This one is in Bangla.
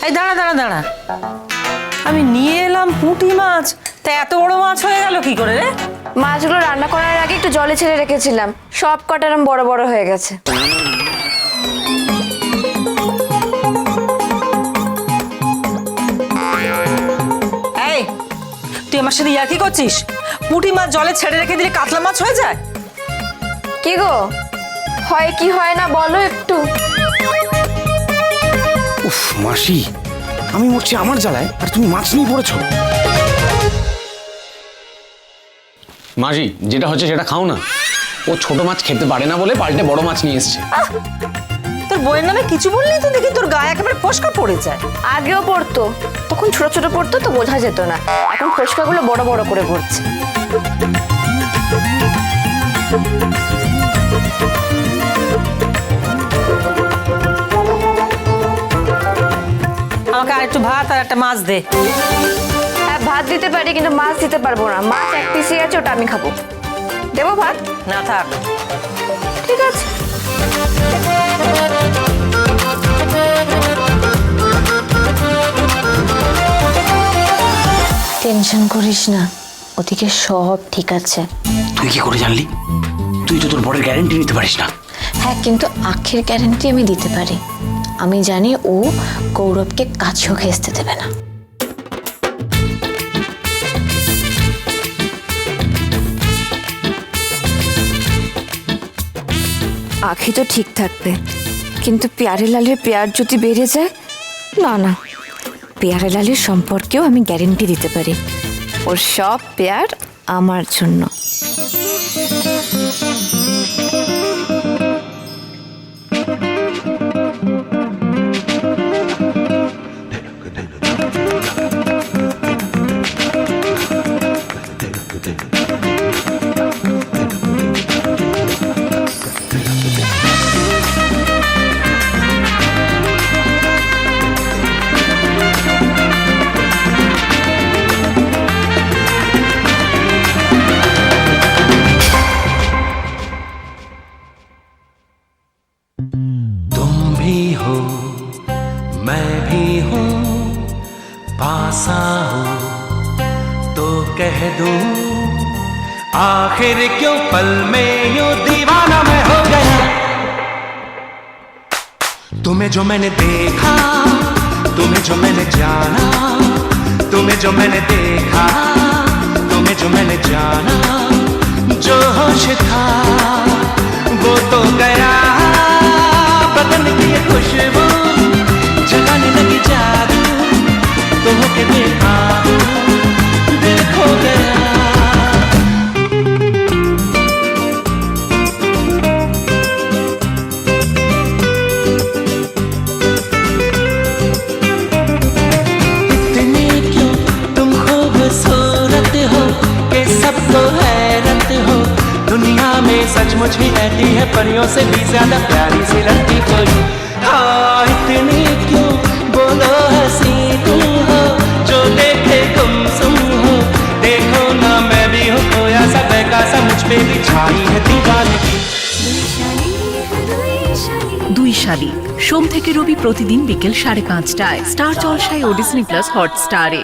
এই দাঁড়া দাঁড়া দাঁড়া, আমি নিয়ে এলাম পুঁটি মাছ, তা এত বড় মাছ হয়ে গেল কি করে রে? মাছগুলো রান্না করার আগে একটু জলে ছেড়ে রেখেছিলাম, সব কটা এরম বড় বড় হয়ে গেছে। এই তুই আমার সাথে ইয়ার্কি করছিস? পুঁটি মাছ জলে ছেড়ে রেখে দিলে কাতলা মাছ হয়ে যায়? কি গো, হয় কি হয় না বলো একটু। উফ মাসি, আমি মরছি আমার জ্বালায় আর তুমি মাছ নিয়ে পড়েছো। মাসি, যেটা হচ্ছে সেটা খাও না। ও ছোট মাছ খেতে পারে না বলে পাল্টে বড় মাছ নিয়ে এসছে। তোর বইয়ের নামে কিছু বললি তো দেখি তোর গায়ে একেবারে ফসকা পড়ে যায়। আগেও পড়তো, তখন ছোট ছোট পড়তো তো বোঝা যেত না, এখন ফসকাগুলো বড় বড় করে পড়ছে। আমাকে আর একটু ভাত আর একটা মাছ দে। হ্যাঁ ভাত দিতে পারি, কিন্তু মাছ দিতে পারবো না। মাছ এক পিসই আছে, ওটা আমি খাবো। দেবো ভাত? না থাক। ঠিক আছে। টেনশন করিস না, ওদিকে সব ঠিক আছে। তুই কি করে জানলি? তুই তো তোর বরের গ্যারান্টি নিতে পারিস না। হ্যাঁ, কিন্তু আখের গ্যারান্টি আমি দিতে পারি। আমি জানি ও গৌরবকে কাছেও ঘেঁষতে দেবে না। আখি তো ঠিক থাকবে, কিন্তু পেয়ারে লালের পেয়ার যদি বেড়ে যায়, না না, পেয়ারে লালের সম্পর্কেও আমি গ্যারেন্টি দিতে পারি, ওর সব পেয়ার আমার জন্য। मैं भी हूँ, पासा हूँ तो कह दूँ, आखिर क्यों पल में यूं दीवाना मैं हो गया। तुम्हें जो मैंने देखा, तुम्हें जो मैंने जाना, तुम्हें जो मैंने देखा, तुम्हें जो मैंने जाना, जो होश था वो तो गया। बदन की ये खुशबू जगाने लगी जादू, तो होके देखा दिल खो गया। इतने क्यों तुम खूबसूरत हो कि सबको हैरत हो। दुनिया में सचमुच ही रहती है परियों से भी ज्यादा प्यारी सी लगती कोई। हाँ, इतनी क्यों बोलो हंसी तुम हो, जो देखे तुम सुन हो। देखो ना मैं भी हूँ खोया सा बहका सा, मुझ पे भी छाई है दीवानगी। দুই শালিক সোম থেকে রবি প্রতিদিন বিকেল 5:30টায় স্টার জলসায় ও ডিজনি প্লাস হটস্টারে।